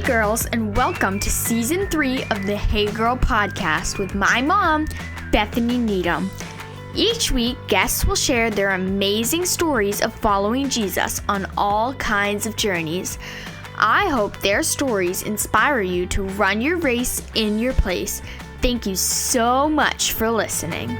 girls, and welcome to Season 3 of the Hey Girl podcast with my mom, Bethany Needham. Each week, guests will share their amazing stories of following Jesus on all kinds of journeys. I hope their stories inspire you to run your race in your place. Thank you so much for listening.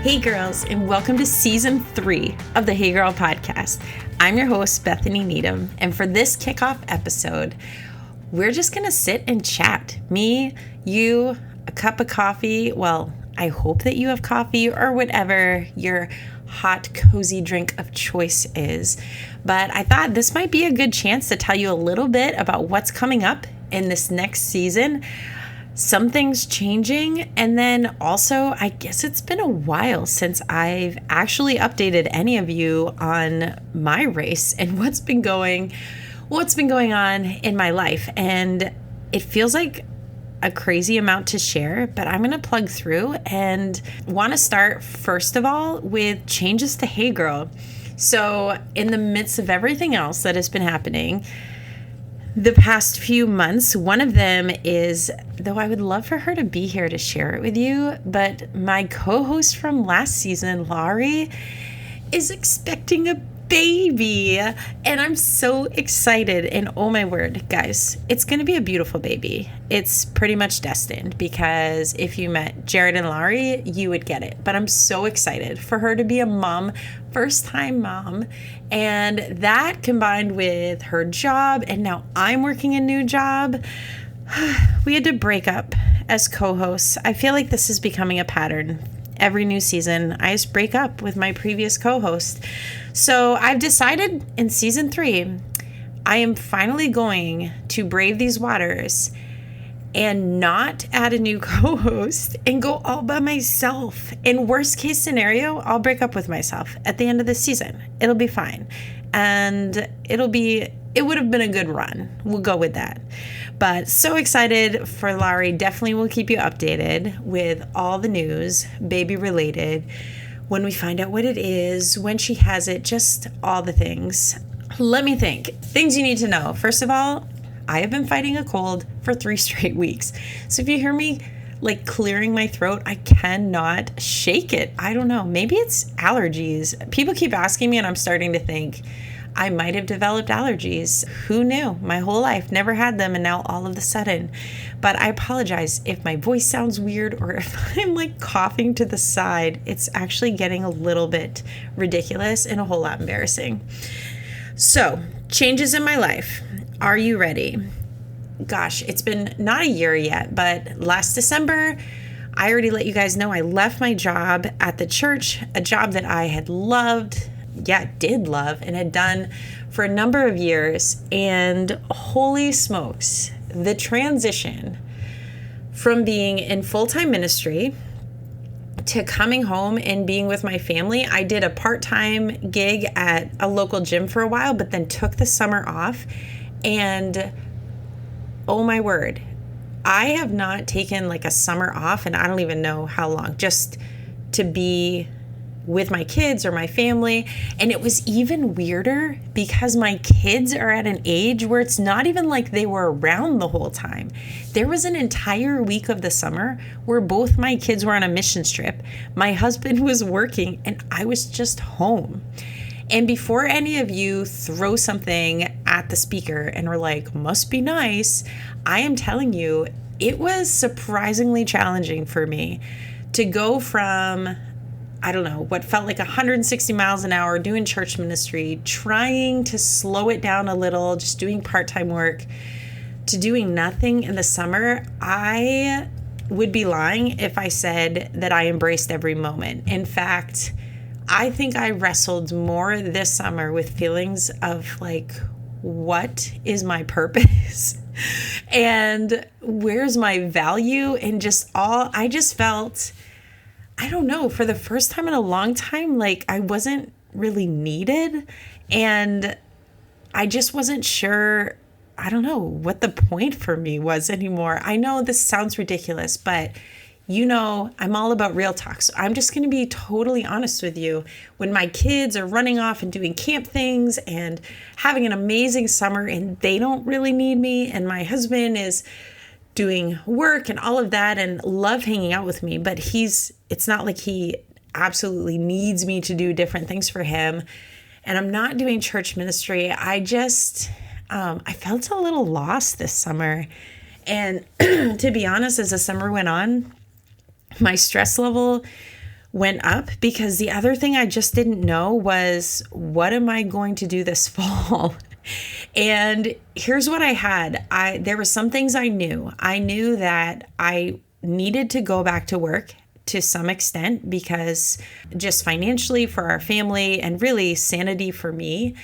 Hey girls, and welcome to Season 3 of the Hey Girl podcast. I'm your host, Bethany Needham, and for this kickoff episode, we're just going to sit and chat. Me, you, a cup of coffee. Well, I hope that you have coffee or whatever your hot, cozy drink of choice is. But I thought this might be a good chance to tell you a little bit about what's coming up in this next season. Some things changing, and then also, I guess it's been a while since I've actually updated any of you on my race and what's been going on in my life. And it feels like a crazy amount to share, but I'm going to plug through and want to start first of all with changes to Hey Girl. So in the midst of everything else that has been happening the past few months, one of them is, though I would love for her to be here to share it with you, but my co-host from last season, Laurie, is expecting a baby, and I'm so excited. And oh my word, guys, it's going to be a beautiful baby. It's pretty much destined, because if you met Jared and Laurie, you would get it. But I'm so excited for her to be a mom, first time mom. And that combined with her job, and now I'm working a new job, we had to break up as co-hosts. I feel like this is becoming a pattern. Every new season, I just break up with my previous co-host. So I've decided in season 3, I am finally going to brave these waters and not add a new co-host and go all by myself. In worst case scenario, I'll break up with myself at the end of the season. It'll be fine. And it would have been a good run. We'll go with that. But so excited for Laurie. Definitely will keep you updated with all the news, baby related, when we find out what it is, when she has it, just all the things. Let me think. Things you need to know. First of all, I have been fighting a cold for 3 straight weeks. So if you hear me like clearing my throat, I cannot shake it. I don't know. Maybe it's allergies. People keep asking me, and I'm starting to think I might have developed allergies. Who knew? My whole life, never had them, and now all of a sudden. But I apologize if my voice sounds weird or if I'm like coughing to the side. It's actually getting a little bit ridiculous and a whole lot embarrassing. So, changes in my life. Are you ready? Gosh, it's been not a year yet, but last December, I already let you guys know I left my job at the church, a job that I had loved. Did love and had done for a number of years. And holy smokes, the transition from being in full-time ministry to coming home and being with my family. I did a part-time gig at a local gym for a while, but then took the summer off. And oh my word, I have not taken like a summer off, and I don't even know how long, just to be with my kids or my family. And it was even weirder because my kids are at an age where it's not even like they were around the whole time. There was an entire week of the summer where both my kids were on a mission trip. My husband was working and I was just home. And before any of you throw something at the speaker and are like, must be nice, I am telling you, it was surprisingly challenging for me to go from, I don't know, what felt like 160 miles an hour doing church ministry, trying to slow it down a little, just doing part-time work, to doing nothing in the summer. I would be lying if I said that I embraced every moment. In fact, I think I wrestled more this summer with feelings of like, what is my purpose? And where's my value? And I just felt, I don't know, for the first time in a long time, like I wasn't really needed. And I just wasn't sure, I don't know, what the point for me was anymore. I know this sounds ridiculous, but I'm all about real talk. So I'm just going to be totally honest with you. When my kids are running off and doing camp things and having an amazing summer and they don't really need me, and my husband is doing work and all of that and love hanging out with me, but it's not like he absolutely needs me to do different things for him. And I'm not doing church ministry. I felt a little lost this summer. And to be honest, as the summer went on, my stress level went up because the other thing I just didn't know was, what am I going to do this fall? And here's what I had. There were some things I knew. I knew that I needed to go back to work to some extent because just financially for our family and really sanity for me.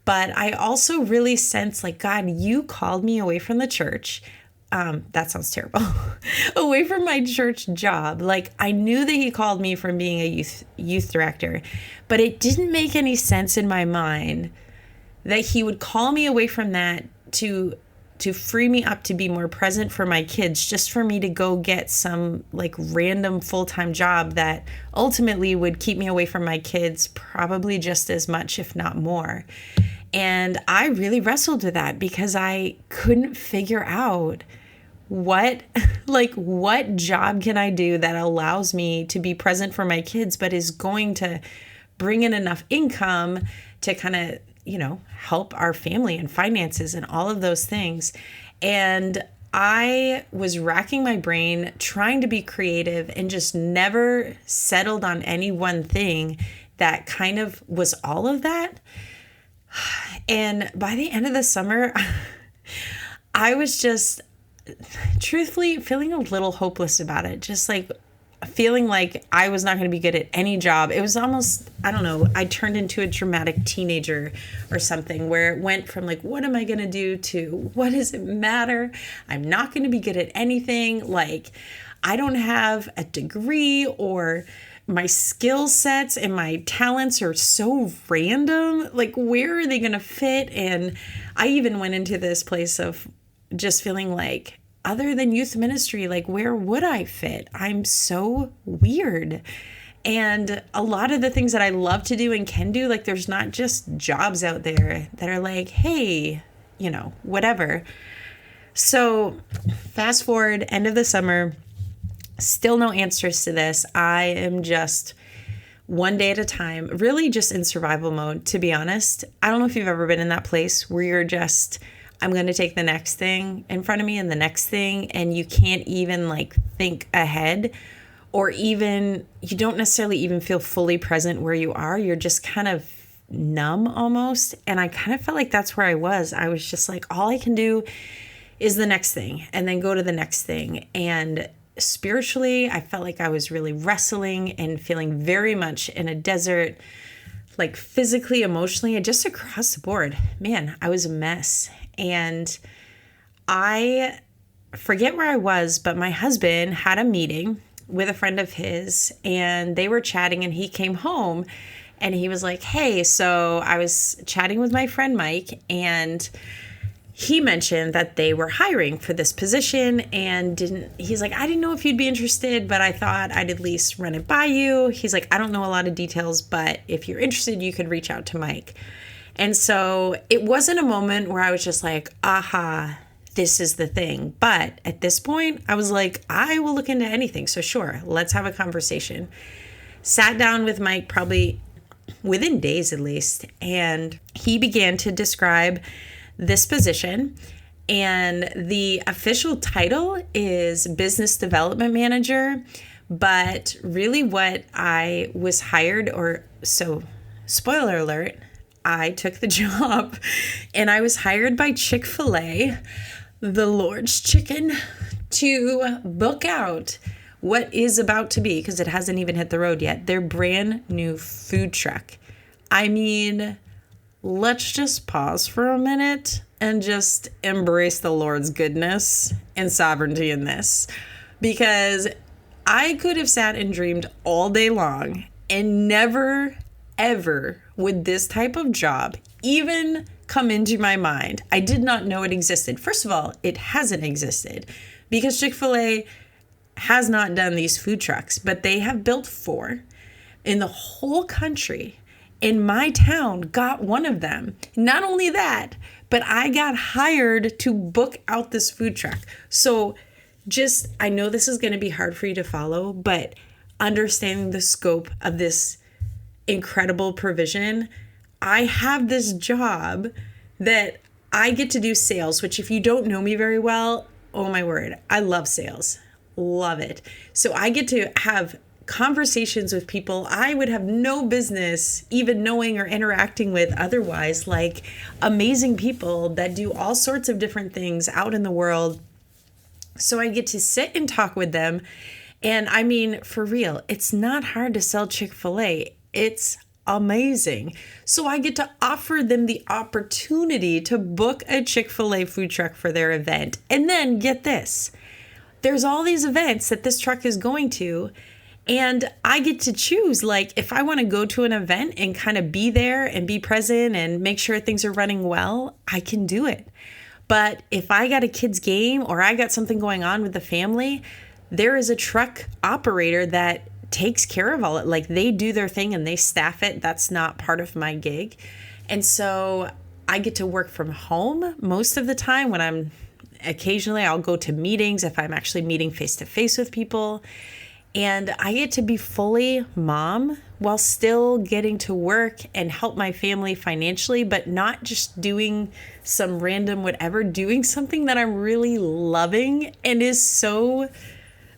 But I also really sensed like, God, you called me away from the church. That sounds terrible. Away from my church job. Like, I knew that he called me from being a youth director, but it didn't make any sense in my mind that he would call me away from that to free me up to be more present for my kids, just for me to go get some like random full-time job that ultimately would keep me away from my kids probably just as much, if not more. And I really wrestled with that because I couldn't figure out what job can I do that allows me to be present for my kids, but is going to bring in enough income to kind of, help our family and finances and all of those things. And I was racking my brain trying to be creative and just never settled on any one thing that kind of was all of that. And by the end of the summer, I was just truthfully feeling a little hopeless about it. Just like feeling like I was not going to be good at any job. It was almost, I don't know, I turned into a dramatic teenager or something where it went from like, what am I going to do to what does it matter? I'm not going to be good at anything. Like, I don't have a degree, or my skill sets and my talents are so random. Like, where are they going to fit? And I even went into this place of just feeling like, other than youth ministry, like, where would I fit? I'm so weird. And a lot of the things that I love to do and can do, like, there's not just jobs out there that are like, hey, whatever. So fast forward, end of the summer, still no answers to this. I am just one day at a time, really just in survival mode, to be honest. I don't know if you've ever been in that place where you're just, I'm going to take the next thing in front of me and the next thing, and you can't even like think ahead, or even you don't necessarily even feel fully present where you are. You're just kind of numb almost. And I kind of felt like that's where I was. I was just like, all I can do is the next thing and then go to the next thing. And spiritually, I felt like I was really wrestling and feeling very much in a desert, like physically, emotionally, and just across the board. Man, I was a mess. And I forget where I was, but my husband had a meeting with a friend of his, and they were chatting, and he came home and he was like, hey, so I was chatting with my friend Mike, and he mentioned that they were hiring for this position, and he's like, I didn't know if you'd be interested, but I thought I'd at least run it by you. He's like, I don't know a lot of details, but if you're interested, you could reach out to Mike. And so it wasn't a moment where I was just like, aha, this is the thing. But at this point, I was like, I will look into anything. So sure, let's have a conversation. Sat down with Mike probably within days at least, and he began to describe this position. And the official title is Business Development Manager. But really what I was hired, spoiler alert, I took the job and I was hired by Chick-fil-A, the Lord's Chicken, to book out what is about to be, because it hasn't even hit the road yet, their brand new food truck. I mean, let's just pause for a minute and just embrace the Lord's goodness and sovereignty in this, because I could have sat and dreamed all day long, and never, ever would this type of job even come into my mind. I did not know it existed. First of all, it hasn't existed because Chick-fil-A has not done these food trucks, but they have built 4 in the whole country. In my town, got one of them. Not only that, but I got hired to book out this food truck. So I know this is going to be hard for you to follow, but understanding the scope of this incredible provision, I have this job that I get to do sales, which if you don't know me very well, oh my word, I love sales. Love it. So I get to have conversations with people I would have no business even knowing or interacting with otherwise, like amazing people that do all sorts of different things out in the world. So I get to sit and talk with them. And I mean, for real, it's not hard to sell Chick-fil-A. It's amazing. So I get to offer them the opportunity to book a Chick-fil-A food truck for their event. And then get this, there's all these events that this truck is going to, and I get to choose, like, if I want to go to an event and kind of be there and be present and make sure things are running well, I can do it. But if I got a kid's game or I got something going on with the family, there is a truck operator that takes care of all it. Like, they do their thing and they staff it. That's not part of my gig. And so I get to work from home most of the time. When occasionally I'll go to meetings if I'm actually meeting face to face with people. And I get to be fully mom while still getting to work and help my family financially, but not just doing some random whatever, doing something that I'm really loving and is so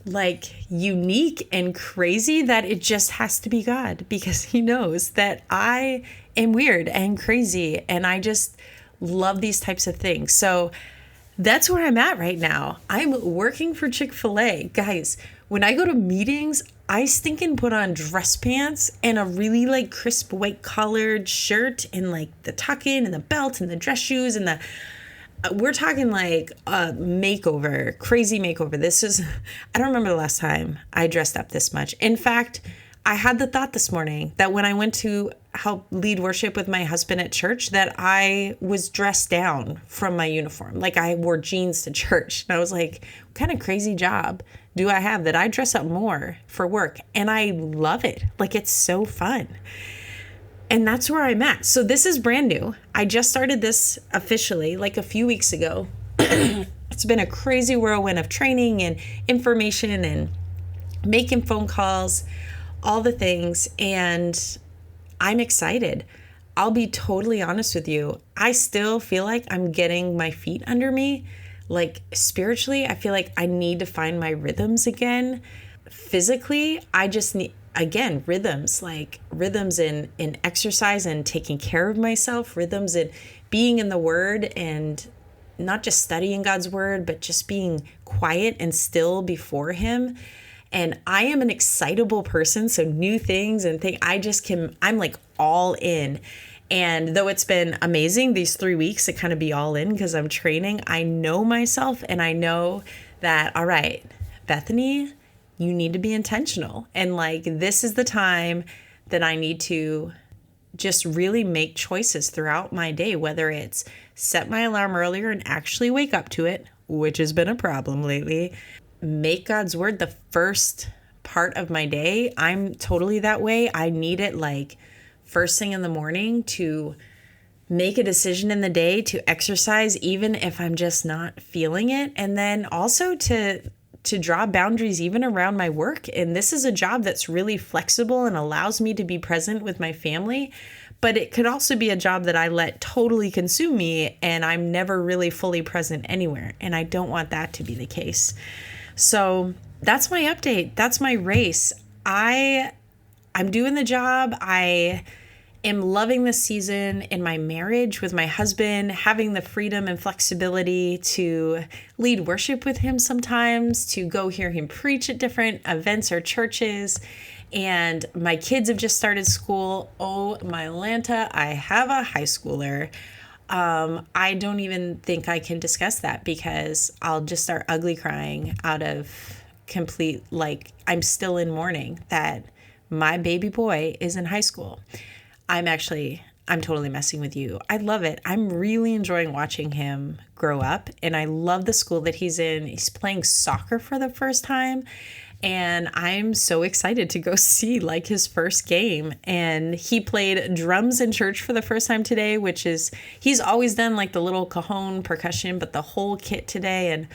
like unique and crazy that it just has to be God, because he knows that I am weird and crazy and I just love these types of things. So that's where I'm at right now. I'm working for Chick-fil-A. Guys, when I go to meetings, I stinking put on dress pants and a really like crisp white collared shirt and like the tuck-in and the belt and the dress shoes and we're talking like a makeover, crazy makeover. I don't remember the last time I dressed up this much. In fact, I had the thought this morning that when I went to help lead worship with my husband at church, that I was dressed down from my uniform. Like, I wore jeans to church. And I was like, what kind of crazy job do I have that I dress up more for work? And I love it. Like, it's so fun. And that's where I'm at. So this is brand new. I just started this officially like a few weeks ago. It's been a crazy whirlwind of training and information and making phone calls, all the things. And I'm excited. I'll be totally honest with you. I still feel like I'm getting my feet under me. Like, spiritually, I feel like I need to find my rhythms again. Physically, I just need, again, rhythms in exercise and taking care of myself, rhythms in being in the Word and not just studying God's Word, but just being quiet and still before Him. And I am an excitable person, so new things and I'm like all in. And though it's been amazing these 3 weeks to kind of be all in because I'm training, I know myself and I know that, all right, Bethany, you need to be intentional. And like, this is the time that I need to just really make choices throughout my day, whether it's set my alarm earlier and actually wake up to it, which has been a problem lately. Make God's Word the first part of my day. I'm totally that way. I need it like first thing in the morning to make a decision in the day, to exercise, even if I'm just not feeling it. And then also to draw boundaries even around my work. And this is a job that's really flexible and allows me to be present with my family. But it could also be a job that I let totally consume me and I'm never really fully present anywhere. And I don't want that to be the case. So that's my update. That's my race. I'm doing the job. I am loving this season in my marriage with my husband, having the freedom and flexibility to lead worship with him sometimes, to go hear him preach at different events or churches. And my kids have just started school. Oh, my Lanta, I have a high schooler. I don't even think I can discuss that because I'll just start ugly crying out of complete, like, I'm still in mourning that my baby boy is in high school. I'm actually I'm totally messing with you. I love it. I'm really enjoying watching him grow up, and I love the school that he's in. He's playing soccer for the first time, and I'm so excited to go see like his first game. And he played drums in church for the first time today, which is, he's always done like the little cajon percussion, but the whole kit today. And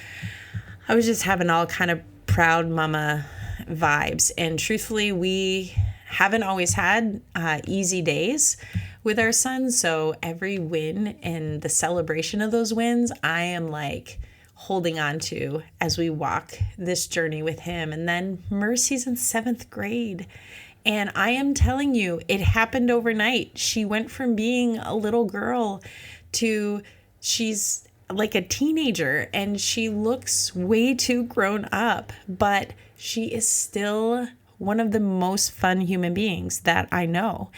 I was just having all kind of proud mama vibes. And truthfully, we haven't always had easy days with our son. So every win and the celebration of those wins, I am like holding on to as we walk this journey with him. And then Mercy's in 7th grade. And I am telling you, it happened overnight. She went from being a little girl to she's like a teenager, and she looks way too grown up, but she is still one of the most fun human beings that I know.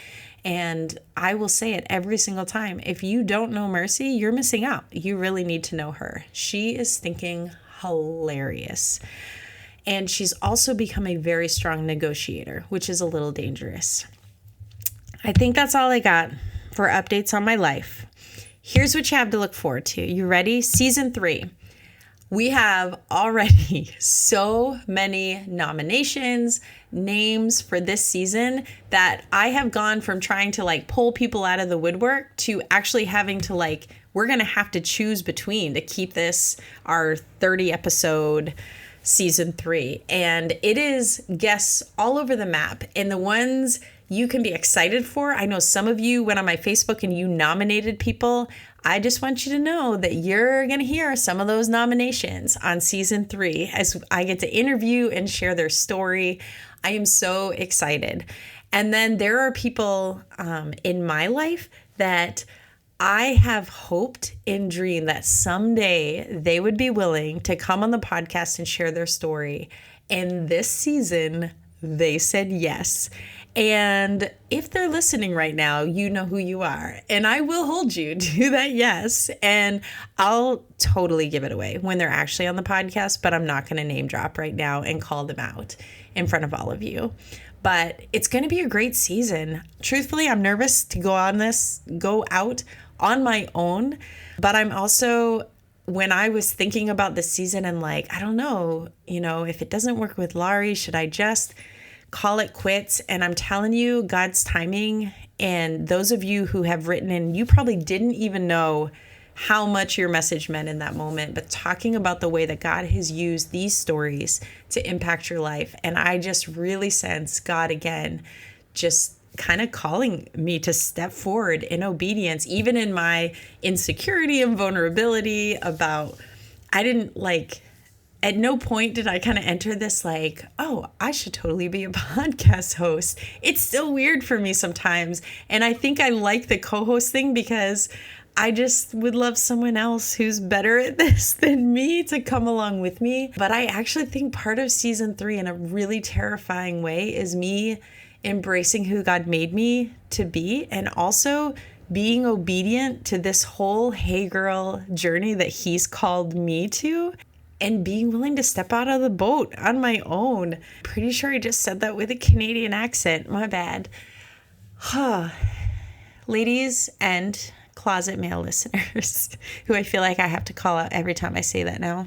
And I will say it every single time. If you don't know Mercy, you're missing out. You really need to know her. She is stinking hilarious. And she's also become a very strong negotiator, which is a little dangerous. I think that's all I got for updates on my life. Here's what you have to look forward to. You ready? Season 3. We have already so many nominations, names for this season that I have gone from trying to like pull people out of the woodwork to actually having to like, we're going to have to choose between to keep this our 30 episode season 3. And it is guests all over the map, and the ones you can be excited for. I know some of you went on my Facebook and you nominated people. I just want you to know that you're going to hear some of those nominations on season 3 as I get to interview and share their story. I am so excited. And then there are people in my life that I have hoped and dreamed that someday they would be willing to come on the podcast and share their story. And this season, they said yes. And if they're listening right now, you know who you are. And I will hold you to that yes. And I'll totally give it away when they're actually on the podcast, but I'm not going to name drop right now and call them out in front of all of you. But it's going to be a great season. Truthfully, I'm nervous to go out on my own. But I'm also, when I was thinking about this season, and like, I don't know, if it doesn't work with Laurie, should I just call it quits? And I'm telling you, God's timing, and those of you who have written in, you probably didn't even know how much your message meant in that moment, but talking about the way that God has used these stories to impact your life. And I just really sense God again, just kind of calling me to step forward in obedience, even in my insecurity and vulnerability about, at no point did I kind of enter this like, oh, I should totally be a podcast host. It's still weird for me sometimes. And I think I like the co-host thing because I just would love someone else who's better at this than me to come along with me. But I actually think part of season 3 in a really terrifying way is me embracing who God made me to be, and also being obedient to this whole Hey Girl journey that He's called me to. And being willing to step out of the boat on my own. Pretty sure I just said that with a Canadian accent. My bad. Ladies and closet male listeners, who I feel like I have to call out every time I say that now.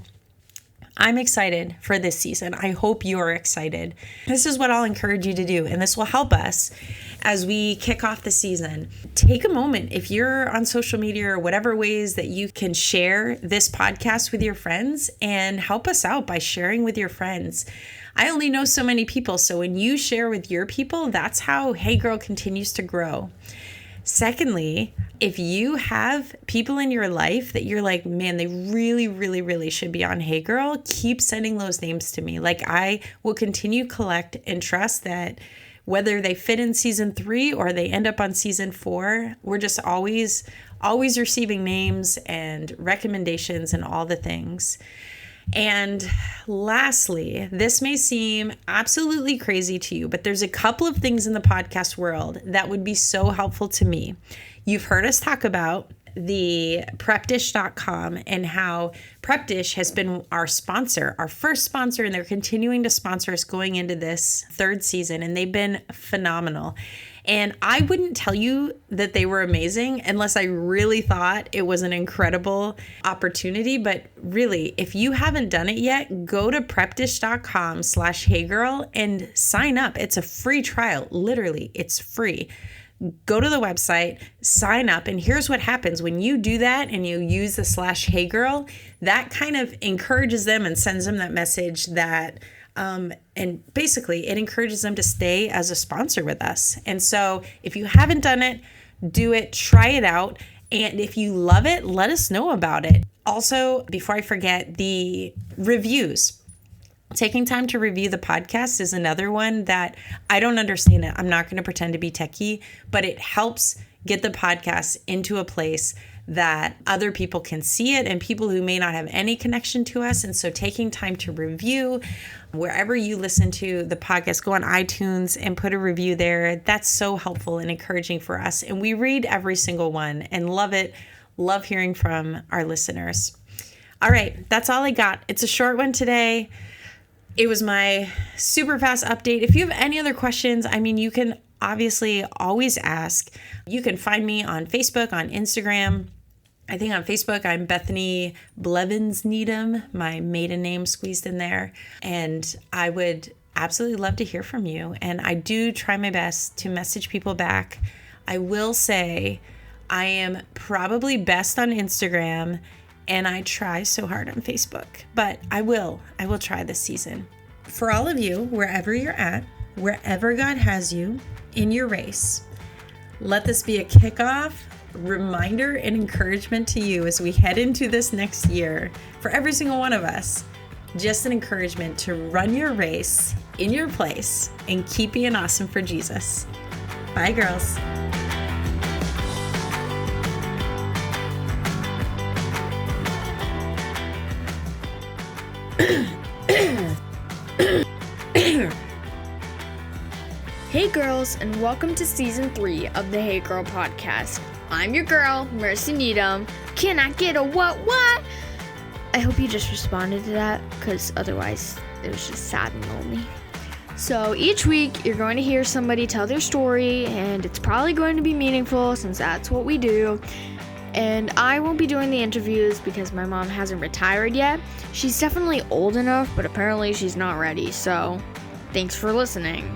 I'm excited for this season. I hope you're excited. This is what I'll encourage you to do, and this will help us as we kick off the season. Take a moment, if you're on social media or whatever ways that you can share this podcast with your friends, and help us out by sharing with your friends. I only know so many people, so when you share with your people, that's how Hey Girl continues to grow. Secondly, if you have people in your life that you're like, man, they really, really, really should be on Hey Girl, keep sending those names to me. Like, I will continue to collect and trust that whether they fit in season 3 or they end up on season 4, we're just always receiving names and recommendations and all the things. And lastly, this may seem absolutely crazy to you, but there's a couple of things in the podcast world that would be so helpful to me. You've heard us talk about the prepdish.com and how PrepDish has been our sponsor, our first sponsor, and they're continuing to sponsor us going into this third season, and they've been phenomenal. And I wouldn't tell you that they were amazing unless I really thought it was an incredible opportunity. But really, if you haven't done it yet, go to prepdish.com/heygirl and sign up. It's a free trial. Literally, it's free. Go to the website, sign up, and here's what happens. When you do that and you use the /heygirl, that kind of encourages them and sends them that message that and basically it encourages them to stay as a sponsor with us. And so if you haven't done it, do it, try it out. And if you love it, let us know about it. Also, before I forget, the reviews. Taking time to review the podcast is another one that I don't understand it. I'm not going to pretend to be techie, but it helps get the podcast into a place that other people can see it and people who may not have any connection to us. And so taking time to review wherever you listen to the podcast, go on iTunes and put a review there. That's so helpful and encouraging for us. And we read every single one and love it. Love hearing from our listeners. All right, that's all I got. It's a short one today. It was my super fast update. If you have any other questions, you can obviously always ask. You can find me on Facebook, on Instagram. I think on Facebook, I'm Bethany Blevins Needham, my maiden name squeezed in there. And I would absolutely love to hear from you. And I do try my best to message people back. I will say I am probably best on Instagram, and I try so hard on Facebook, but I will try this season. For all of you, wherever you're at, wherever God has you in your race, let this be a kickoff, reminder, and encouragement to you as we head into this next year. For every single one of us, just an encouragement to run your race in your place and keep being awesome for Jesus. Bye, girls. Hey girls, and welcome to season 3 of the Hey Girl podcast. I'm your girl, Mercy Needham. Can I get a what? I hope you just responded to that, because otherwise it was just sad and lonely. So each week you're going to hear somebody tell their story, and it's probably going to be meaningful since that's what we do. And I won't be doing the interviews because my mom hasn't retired yet. She's definitely old enough, but apparently she's not ready. So thanks for listening.